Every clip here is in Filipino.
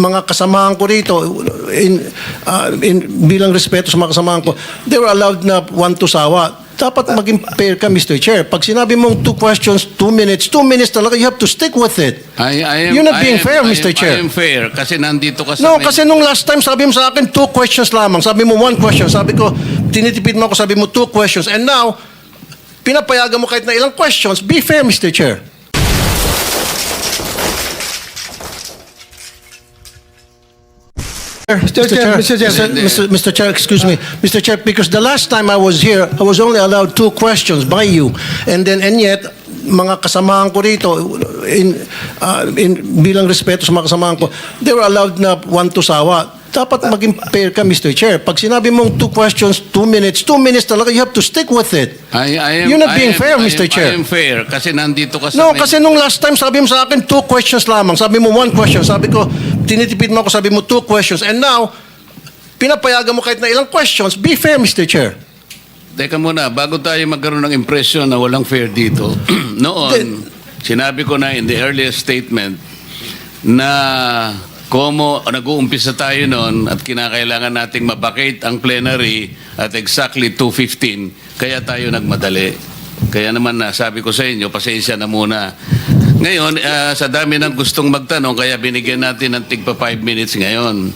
mga kasamahan ko rito, bilang respeto sa mga kasamahan ko, they were allowed na one to sawa. Dapat maging fair ka, Mr. Chair. Pag sinabi mong 2 questions, 2 minutes talaga, you have to stick with it. You're not being fair, Mr. Chair. I am fair kasi nandito ka sa... No, kasi nung last time, sabi mo sa akin, 2 questions lamang. Sabi mo 1 question. Sabi ko, tinitipid mo ako, sabi mo 2 questions. And now, pinapayagan mo kahit na ilang questions. Be fair, Mr. Chair. Mr. Chair, excuse me. Mr. Chair, because the last time I was here, I was only allowed 2 questions by you. And yet, mga kasamahan ko rito, bilang respeto sa mga kasamahan ko, they were allowed na one to sawa. Dapat maging fair ka, Mr. Chair. Pag sinabi mong 2 questions, 2 minutes talaga, you have to stick with it. You're not being fair, Mr. Chair. I am fair kasi nandito ka sa... No, kasi nung last time, sabi mo sa akin, 2 questions lamang. Sabi mo 1 question. Sabi ko, tinitipid mo ako, sabi mo 2 questions. And now, pinapayagan mo kahit na ilang questions. Be fair, Mr. Chair. Teka muna, bago tayo magkaroon ng impression na walang fair dito, noon, sinabi ko na in the earliest statement na nag-uumpisa tayo noon at kinakailangan nating mabakate ang plenary at exactly 2:15, kaya tayo nagmadali. Kaya naman sabi ko sa inyo, pasensya na muna. Ngayon, sa dami ng gustong magtanong, kaya binigyan natin ng tigpa 5 minutes ngayon.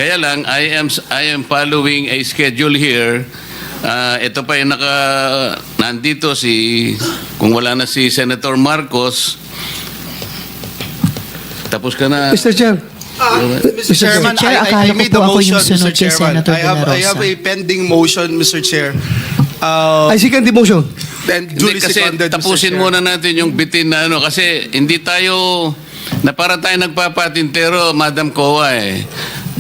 Kaya lang, I am following a schedule here. Ito pa yung nandito kung wala na si Senator Marcos, tapos ka na. Mr. Chair. Mr. Chairman, Chair, I made the motion, Mr. Chairman. Senator I have a pending motion, Mr. Chair. I second the motion. And Hindi, duly kasi seconded, Mr. tapusin Chair. muna natin yung bitin na kasi hindi tayo, na para tayo nagpapatintero, Madam Kowa eh.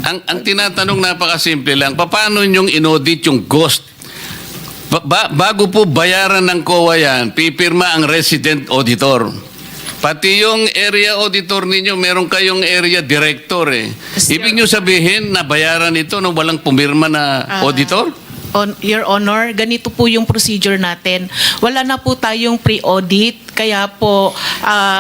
Ang tinatanong napakasimple lang, paano nyong inaudit yung ghost? Bago po bayaran ng COA yan, pipirma ang resident auditor. Pati yung area auditor ninyo, meron kayong area director eh. Ibig nyo sabihin na bayaran ito nung walang pumirma na auditor? Your Honor, ganito po yung procedure natin. Wala na po tayong pre-audit, kaya po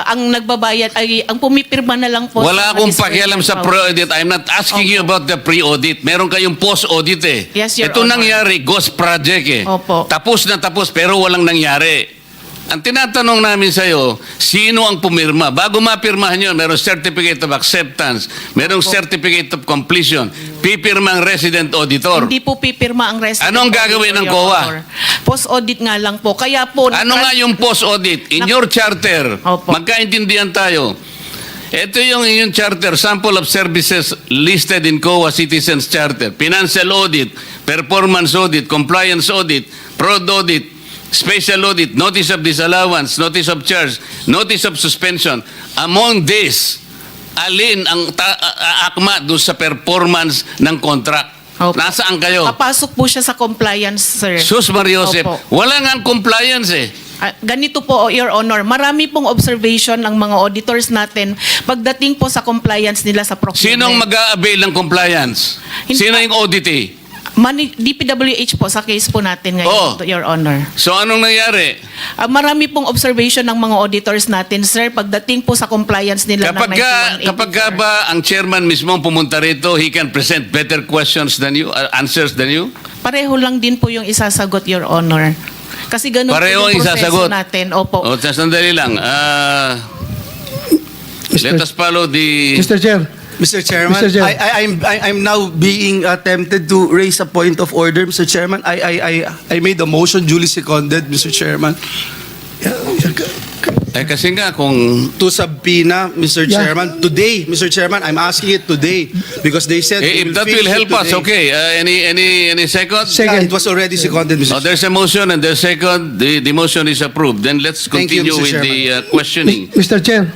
ang nagbabayad ay ang pumipirma na lang po. Wala akong pakialam sa pre-audit. I'm not asking you about the pre-audit. Meron kayong post-audit eh. Yes, Your Ito Honor. nangyari, ghost project eh. Opo. Tapos na tapos pero walang nangyari. Ang tinatanong namin sa'yo, sino ang pumirma? Bago mapirmahan yun, merong certificate of acceptance, merong certificate of completion, pipirma ang resident auditor. Hindi po pipirma ang resident Anong gagawin ng Your COA? Honor. Post-audit nga lang po. Kaya po... Ano nga yung post-audit? In your charter, Opo. magkaintindihan tayo. Ito yung inyong charter, sample of services listed in COA Citizens Charter. Financial audit, performance audit, compliance audit, fraud audit, special audit, notice of disallowance, notice of charge, notice of suspension. Among these, alin ang akma doon sa performance ng contract? Opo. Nasaan kayo? Papasok po siya sa compliance, sir. Sus Mariosep, Opo. wala nga compliance eh. Ganito po, Your Honor, marami pong observation ng mga auditors natin pagdating po sa compliance nila sa procurement. Sinong mag-a-avail ng compliance? Sino yung auditee? DPWH po sa case po natin ngayon, Your Honor. So anong nangyari? Marami pong observation ng mga auditors natin, sir, pagdating po sa compliance nila ng 9184. Kapag ba ang chairman mismo pumunta rito, he can present better questions than you, answers than you? Pareho lang din po yung isasagot, Your Honor. Kasi ganun Pareho po yung ang proseso isasagot? natin. Opo. O, sandali lang. Let us follow the... Mr. Chair. Mr. Chairman, Mr. Chair. I'm now being tempted to raise a point of order, Mr. Chairman. I made a motion duly seconded, Mr. Chairman. kasi nga kung... To subpoena, Mr. Yeah. Chairman, today, Mr. Chairman, I'm asking it today because they said they if that will finish it help us, today. okay. Any second? Yeah, it was already seconded, Mr. There's a motion and there's second. The motion is approved. Then let's Thank you, continue Mr. with the questioning. Mr. Chair.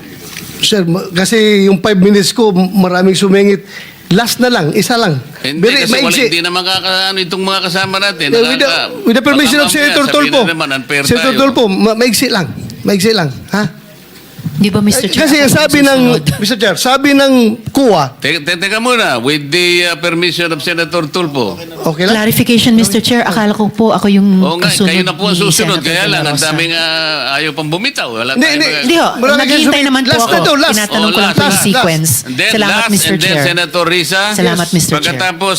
Sir, kasi yung 5 minutes ko, maraming sumingit. Last na lang, isa lang. Hindi kasi maiksi. hindi na makakaano itong mga kasama natin. With the permission of Senator Tulfo. Senator Tulfo, maiksi lang. Maiksi lang. Ha? Di ba, Mr. Chair? Kasi ako sabi ng, susunod? Mr. Chair, sabi ng CUA, Teka muna, with the permission of Senator Tulfo. okay lang? Clarification, Mr. Chair. Akala ko po ako yung Oo nga, kasunod kayo na po ang ni susunod. Senator Kaya De La lang, ang Rosa. daming ayaw pang bumitaw. Wala Hindi, tayong hindi. mga- Hindi ho, Marami naghihintay kayo naman po last ako. na to, last. Tinatanong ko Oh, lang po yung last. sequence. And then Salamat, last, Mr. and then Chair. Senator Risa. Salamat, Mr. Chair. Pagkatapos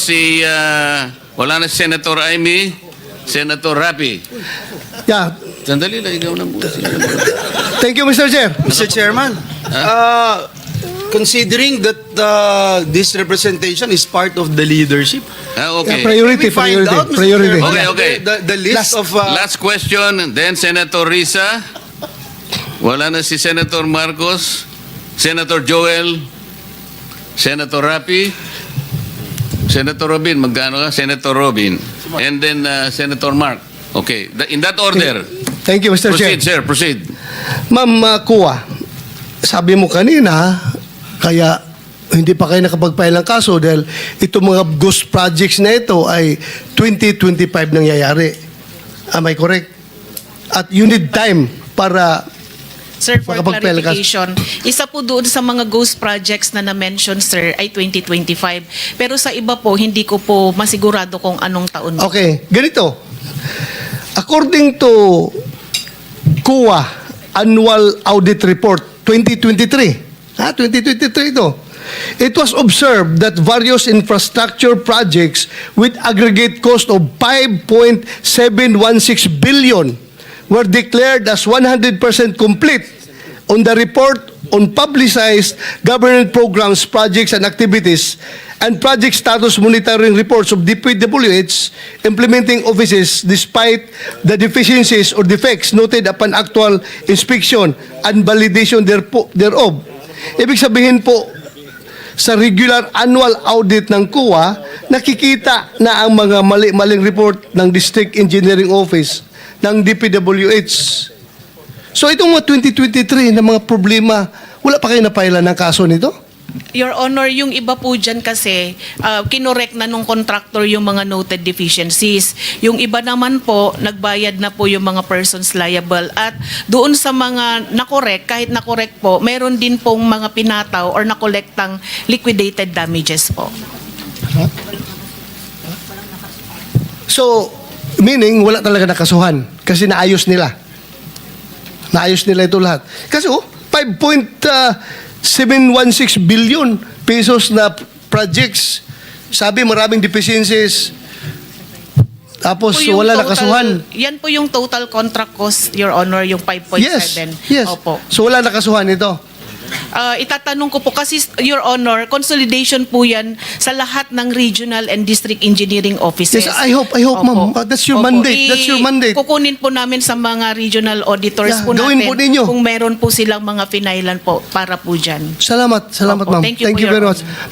wala na si Senator Amy, Senator Rapi. Yeah. Sandali lang, ikaw na muna. Thank you, Mr. Chair. Mr. Chairman, considering that this representation is part of the leadership, Okay. Priority, can we find priority, out, Mr. priority. Chairman, Okay. the list of... Last question, then Senator Risa. Wala na si Senator Marcos, Senator Joel, Senator Rapi, Senator Robin, magkano ka? Senator Robin. And then Senator Mark. Okay, in that order. Thank you, Mr. Chair. Proceed, sir, proceed. Ma'am CUA, sabi mo kanina, kaya hindi pa kayo nakapag-file ng kaso dahil itong mga ghost projects na ito ay 2025 nangyayari. Am I correct? At you need time para Sir, for Makapagpel ka. clarification, isa po doon sa mga ghost projects na na-mention, sir, ay 2025. Pero sa iba po, hindi ko po masigurado kung anong taon. Okay, ganito. According to CUA Annual Audit Report 2023, 2023 ito, it was observed that various infrastructure projects with aggregate cost of 5.716 billion were declared as 100% complete. On the report on publicized government programs, projects, and activities, and project status monitoring reports of DPWH implementing offices despite the deficiencies or defects noted upon actual inspection and validation thereof. Ibig sabihin po, sa regular annual audit ng CUA, nakikita na ang mga mali-maling report ng District Engineering Office ng DPWH. So itong mga 2023 na mga problema, wala pa kayo napailan ng kaso nito? Your Honor, yung iba po dyan kasi, kinorek na nung contractor yung mga noted deficiencies. Yung iba naman po, nagbayad na po yung mga persons liable. At doon sa mga nakorek, kahit nakorek po, meron din pong mga pinataw or nakolektang liquidated damages po. So, meaning wala talaga nakasuhan kasi naayos nila. Naayos nila ito lahat. Kasi 5.716 billion pesos na projects. Sabi maraming deficiencies. Tapos Po yung wala total- nakasuhan. Yan po yung total contract cost, Your Honor, yung 5.7. Yes. Opo. So wala nakasuhan ito. Itatanong ko po kasi, Your Honor, consolidation po yan sa lahat ng regional and district engineering offices. Yes, I hope, ma'am. That's your mandate. That's your mandate. Kukunin po namin sa mga regional auditors Yeah, po gawin natin po ninyo. kung meron po silang mga finailan po para po dyan. Salamat, Opo, ma'am. thank you po, Thank you Your very Honor. much.